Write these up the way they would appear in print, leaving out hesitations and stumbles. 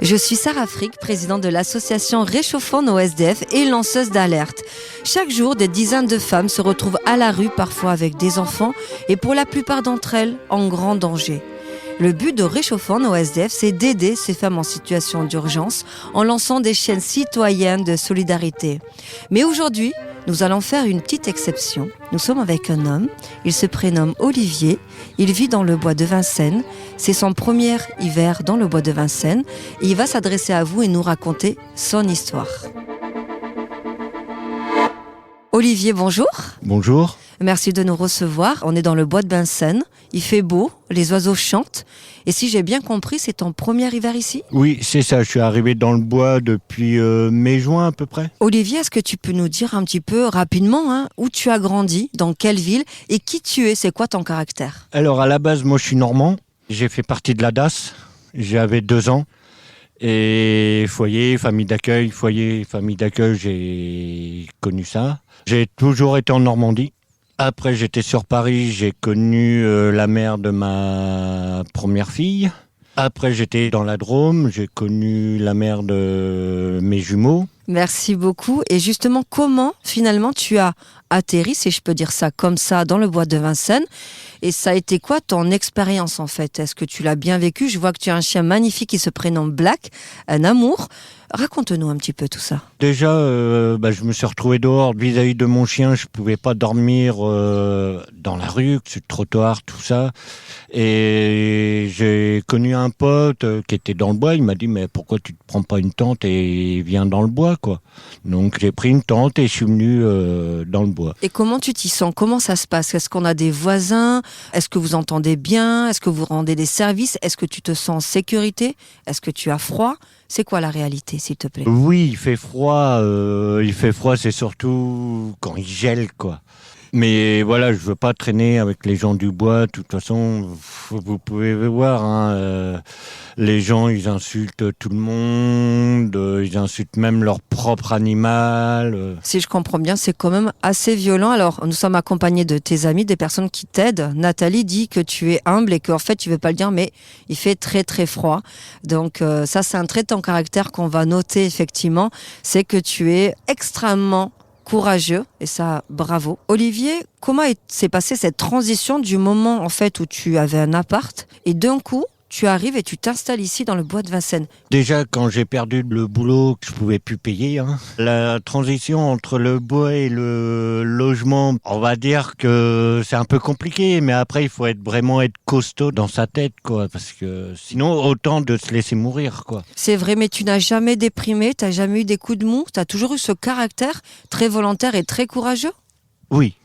Je suis Sarah Frick, présidente de l'association Réchauffons nos SDF et lanceuse d'alerte. Chaque jour, des dizaines de femmes se retrouvent à la rue, parfois avec des enfants, et pour la plupart d'entre elles, en grand danger. Le but de Réchauffons nos SDF, c'est d'aider ces femmes en situation d'urgence en lançant des chaînes citoyennes de solidarité. Mais aujourd'hui, nous allons faire une petite exception. Nous sommes avec un homme, il se prénomme Olivier, il vit dans le bois de Vincennes, c'est son premier hiver dans le bois de Vincennes et il va s'adresser à vous et nous raconter son histoire. Olivier, bonjour. Bonjour. Merci de nous recevoir. On est dans le bois de Vincennes. Il fait beau, les oiseaux chantent. Et si j'ai bien compris, c'est ton premier hiver ici ? Oui, c'est ça. Je suis arrivé dans le bois depuis mai-juin à peu près. Olivier, est-ce que tu peux nous dire un petit peu rapidement où tu as grandi, dans quelle ville et qui tu es ? C'est quoi ton caractère ? Alors à la base, moi je suis normand. J'ai fait partie de la DAS. J'avais 2 ans. Et foyer, famille d'accueil, j'ai connu ça. J'ai toujours été en Normandie. Après, j'étais sur Paris, j'ai connu la mère de ma première fille. Après, j'étais dans la Drôme, j'ai connu la mère de mes jumeaux. Merci beaucoup. Et justement, comment finalement tu as atterri, si je peux dire ça comme ça, dans le bois de Vincennes ? Et ça a été quoi ton expérience en fait ? Est-ce que tu l'as bien vécu ? Je vois que tu as un chien magnifique qui se prénomme Black, un amour. Raconte-nous un petit peu tout ça. Déjà, je me suis retrouvé dehors vis-à-vis de mon chien. Je pouvais pas dormir dans la rue, sur le trottoir, tout ça. Et j'ai connu un pote qui était dans le bois. Il m'a dit, mais pourquoi tu te prends pas une tente et viens dans le bois, quoi. Donc j'ai pris une tente et je suis venu dans le bois. Et comment tu t'y sens ? Comment ça se passe ? Est-ce qu'on a des voisins ? Est-ce que vous entendez bien ? Est-ce que vous rendez des services ? Est-ce que tu te sens en sécurité ? Est-ce que tu as froid ? C'est quoi la réalité, s'il te plaît ? Oui, il fait froid. C'est surtout quand il gèle, quoi. Mais voilà, je veux pas traîner avec les gens du bois. De toute façon, vous pouvez voir, les gens, ils insultent tout le monde, ils insultent même leur propre animal. Si je comprends bien, c'est quand même assez violent. Alors, nous sommes accompagnés de tes amis, des personnes qui t'aident. Nathalie dit que tu es humble et qu'en fait, tu veux pas le dire, mais il fait très très froid. Donc ça, c'est un trait de ton caractère qu'on va noter effectivement. C'est que tu es extrêmement courageux, et ça, bravo. Olivier, comment s'est passée cette transition du moment en fait où tu avais un appart et d'un coup, tu arrives et tu t'installes ici dans le bois de Vincennes? Déjà, quand j'ai perdu le boulot, que je pouvais plus payer, la transition entre le bois et le logement, on va dire que c'est un peu compliqué, mais après, il faut vraiment être costaud dans sa tête, quoi, parce que sinon, autant de se laisser mourir, quoi. C'est vrai, mais tu n'as jamais déprimé, tu n'as jamais eu des coups de mou, tu as toujours eu ce caractère très volontaire et très courageux? Oui,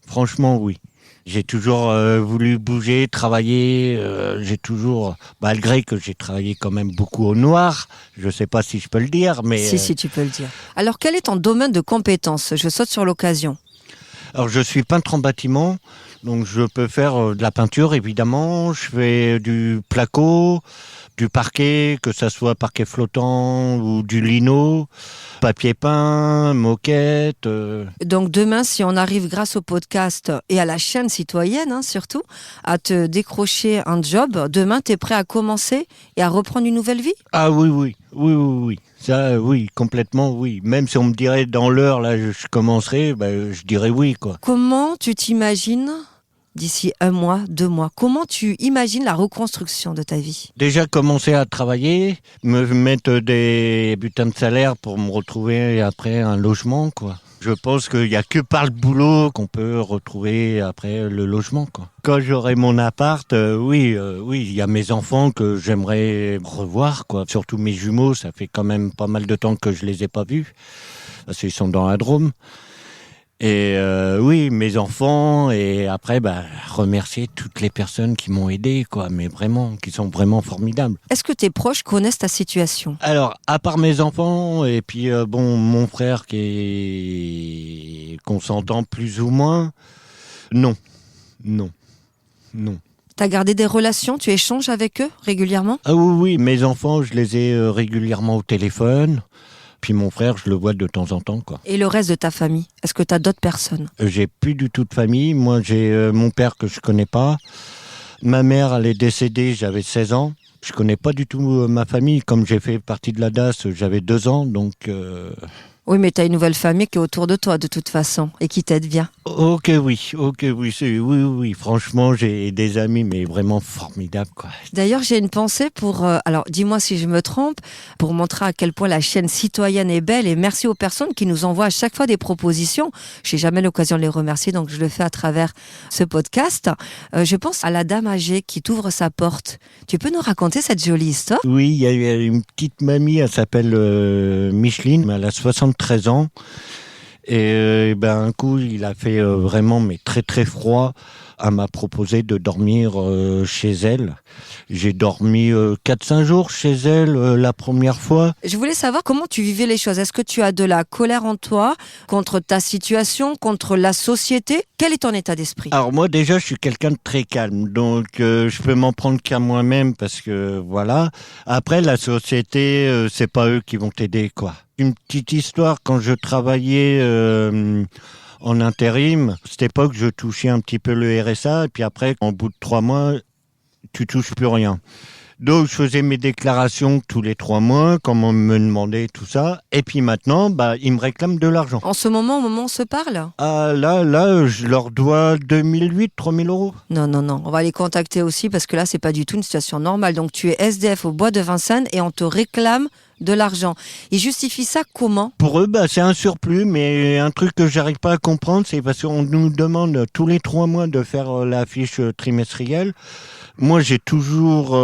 franchement, oui. J'ai toujours voulu bouger, travailler. J'ai toujours, malgré que j'ai travaillé quand même beaucoup au noir, je ne sais pas si je peux le dire, mais... Si, tu peux le dire. Alors, quel est ton domaine de compétence ? Je saute sur l'occasion. Alors, je suis peintre en bâtiment, donc je peux faire de la peinture, évidemment. Je fais du placo, du parquet, que ça soit parquet flottant ou du lino, papier peint, moquette. Donc demain, si on arrive grâce au podcast et à la chaîne citoyenne, surtout, à te décrocher un job, demain, tu es prêt à commencer et à reprendre une nouvelle vie ? Ah oui. Ça, oui, complètement, oui. Même si on me dirait dans l'heure, là, je commencerai, je dirais oui, quoi. Comment tu t'imagines d'ici 1 mois, 2 mois ? Comment tu imagines la reconstruction de ta vie ? Déjà commencer à travailler, me mettre des butins de salaire pour me retrouver après un logement, quoi. Je pense qu'il n'y a que par le boulot qu'on peut retrouver après le logement, quoi. Quand j'aurai mon appart, oui, il y a mes enfants que j'aimerais revoir, quoi. Surtout mes jumeaux, ça fait quand même pas mal de temps que je les ai pas vus, parce qu'ils sont dans la Drôme. Et oui, mes enfants, et après, remercier toutes les personnes qui m'ont aidé, quoi, mais vraiment, qui sont vraiment formidables. Est-ce que tes proches connaissent ta situation ? Alors, à part mes enfants, et puis mon frère qu'on s'entend plus ou moins, non. T'as gardé des relations ? Tu échanges avec eux régulièrement ? Ah oui, mes enfants, je les ai régulièrement au téléphone. Puis mon frère, je le vois de temps en temps, quoi. Et le reste de ta famille ? Est-ce que tu as d'autres personnes ? J'ai plus du tout de famille. Moi, j'ai mon père que je connais pas. Ma mère, elle est décédée, j'avais 16 ans. Je connais pas du tout ma famille. Comme j'ai fait partie de la DAS, j'avais 2 ans, donc... Oui, mais tu as une nouvelle famille qui est autour de toi de toute façon et qui t'aide bien. Ok, oui. Franchement, j'ai des amis, mais vraiment formidables, quoi. D'ailleurs, j'ai une pensée pour, alors dis-moi si je me trompe, pour montrer à quel point la chaîne citoyenne est belle et merci aux personnes qui nous envoient à chaque fois des propositions. Je n'ai jamais l'occasion de les remercier, donc je le fais à travers ce podcast. Je pense à la dame âgée qui t'ouvre sa porte. Tu peux nous raconter cette jolie histoire ? Oui, il y a eu une petite mamie, elle s'appelle Micheline, elle a 73 ans. Et un coup, il a fait vraiment mais très très froid. Elle m'a proposé de dormir chez elle. J'ai dormi 4-5 jours chez elle la première fois. Je voulais savoir comment tu vivais les choses. Est-ce que tu as de la colère en toi contre ta situation, contre la société ? Quel est ton état d'esprit ? Alors moi déjà, je suis quelqu'un de très calme. Donc je peux m'en prendre qu'à moi-même parce que voilà. Après, la société, c'est pas eux qui vont t'aider, quoi. Une petite histoire, quand je travaillais en intérim, à cette époque, je touchais un petit peu le RSA, et puis après, au bout de 3 mois, tu touches plus rien. Donc, je faisais mes déclarations tous les 3 mois, quand on me demandait tout ça, et puis maintenant, ils me réclament de l'argent. En ce moment, au moment où on se parle ? Ah, là, je leur dois 2008, 3000 euros. Non, on va les contacter aussi, parce que là, c'est pas du tout une situation normale. Donc, tu es SDF au bois de Vincennes, et on te réclame de l'argent. Ils justifient ça comment ? Pour eux, c'est un surplus, mais un truc que j'arrive pas à comprendre, c'est parce qu'on nous demande tous les 3 mois de faire la fiche trimestrielle. Moi, j'ai toujours,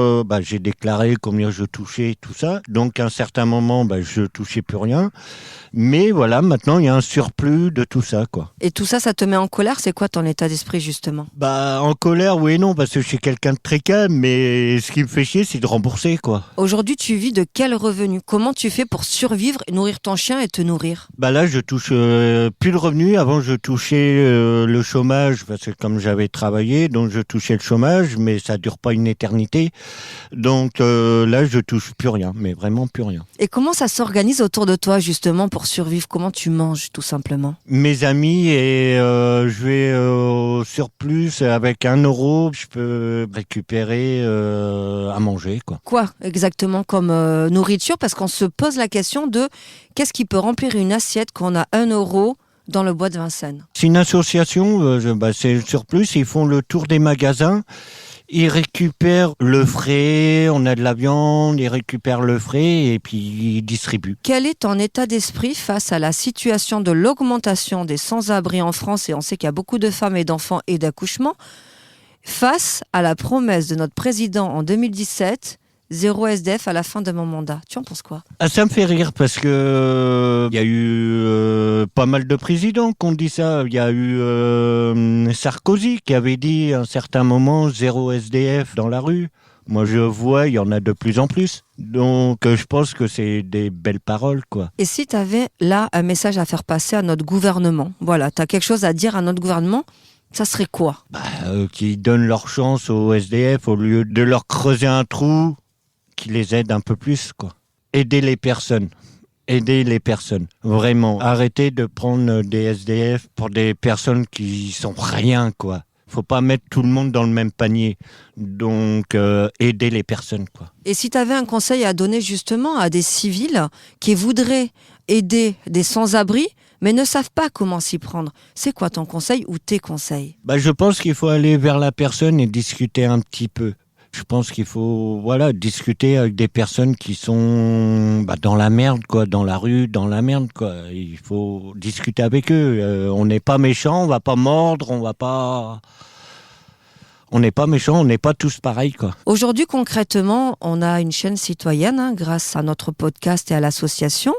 j'ai déclaré combien je touchais, tout ça. Donc, à un certain moment, je touchais plus rien. Mais voilà, maintenant, il y a un surplus de tout ça, quoi. Et tout ça, ça te met en colère ? C'est quoi ton état d'esprit, justement ? En colère, oui et non, parce que je suis quelqu'un de très calme, mais ce qui me fait chier, c'est de rembourser, quoi. Aujourd'hui, tu vis de quel revenu ? Comment tu fais pour survivre, nourrir ton chien et te nourrir ? Là, je touche plus le revenu. Avant, je touchais le chômage, parce que comme j'avais travaillé, donc je touchais le chômage, mais ça dure pas une éternité. Donc là, je touche plus rien, mais vraiment plus rien. Et comment ça s'organise autour de toi, justement, pour survivre ? Comment tu manges, tout simplement ? Mes amis, et je vais au surplus avec 1 euro, je peux récupérer à manger, quoi. Quoi exactement comme nourriture ? Parce qu'on se pose la question de qu'est-ce qui peut remplir une assiette quand on a 1 euro dans le bois de Vincennes ? C'est une association, c'est le surplus, ils font le tour des magasins. Ils récupèrent le frais, on a de la viande, ils récupèrent le frais et puis ils distribuent. Quel est ton état d'esprit face à la situation de l'augmentation des sans-abri en France ? Et on sait qu'il y a beaucoup de femmes et d'enfants et d'accouchements. Face à la promesse de notre président en 2017, 0 SDF à la fin de mon mandat. Tu en penses quoi ? Ça me fait rire parce que y a eu pas mal de présidents qui ont dit ça. Il y a eu Sarkozy qui avait dit à un certain moment 0 SDF dans la rue. Moi, je vois, il y en a de plus en plus. Donc, je pense que c'est des belles paroles, quoi. Et si tu avais là un message à faire passer à notre gouvernement, voilà, tu as quelque chose à dire à notre gouvernement, ça serait quoi ? Qu'ils donnent leur chance aux SDF au lieu de leur creuser un trou, qu'ils les aident un peu plus, quoi. Aider les personnes. Vraiment. Arrêtez de prendre des SDF pour des personnes qui sont rien, quoi. Faut pas mettre tout le monde dans le même panier. Donc, aider les personnes, quoi. Et si tu avais un conseil à donner justement à des civils qui voudraient aider des sans-abri, mais ne savent pas comment s'y prendre, c'est quoi ton conseil ou tes conseils ? Je pense qu'il faut aller vers la personne et discuter un petit peu. Je pense qu'il faut discuter avec des personnes qui sont dans la merde, quoi, dans la rue, dans la merde, quoi. Il faut discuter avec eux. On n'est pas méchants, on va pas mordre, on n'est pas méchants, on n'est pas tous pareils, quoi. Aujourd'hui, concrètement, on a une chaîne citoyenne grâce à notre podcast et à l'association.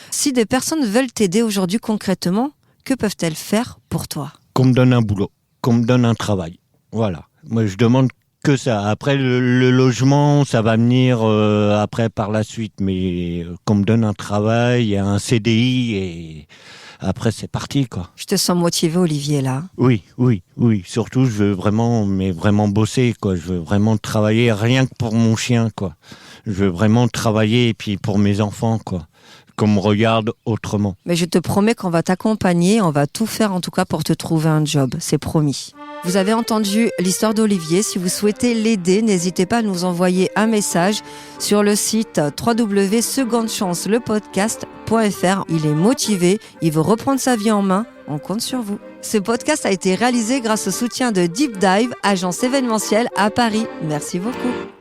Si des personnes veulent t'aider aujourd'hui concrètement, que peuvent-elles faire pour toi ? Qu'on me donne un boulot, qu'on me donne un travail. Voilà. Moi, je demande que ça. Après, le logement, ça va venir après par la suite. Mais qu'on me donne un travail, un CDI et après, c'est parti, quoi. Je te sens motivé, Olivier, là. Oui. Surtout, je veux vraiment bosser, quoi. Je veux vraiment travailler rien que pour mon chien, quoi. Je veux vraiment travailler et puis pour mes enfants, quoi. qu'on me regarde autrement. Mais je te promets qu'on va t'accompagner, on va tout faire en tout cas pour te trouver un job, c'est promis. Vous avez entendu l'histoire d'Olivier. Si vous souhaitez l'aider, n'hésitez pas à nous envoyer un message sur le site www.secondechancelepodcast.fr. Il est motivé, il veut reprendre sa vie en main. On compte sur vous. Ce podcast a été réalisé grâce au soutien de Deep Dive, agence événementielle à Paris. Merci beaucoup.